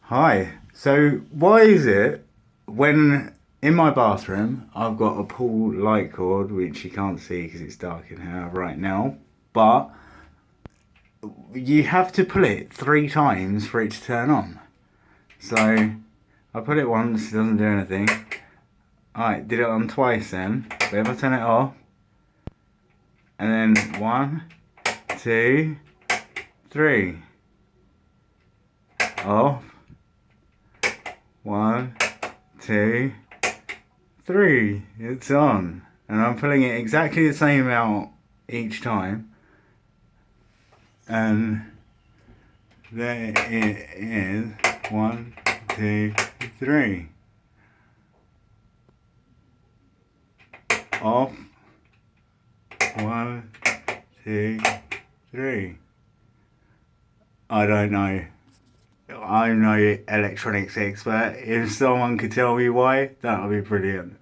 Hi. So, why is it when in my bathroom I've got a pool light cord, which you can't see because it's dark in here right now, but you have to pull it 3 times for it to turn on? So, I put it once, it doesn't do anything. Alright, did it on twice then. But if I turn it off, and then 1, 2, 3. Off. 1, 2, 3. It's on. And I'm pulling it exactly the same amount each time. And there it is. 1, 2, 3. Off. 1, 2, 3. I don't know. I'm no electronics expert. If someone could tell me why, that would be brilliant.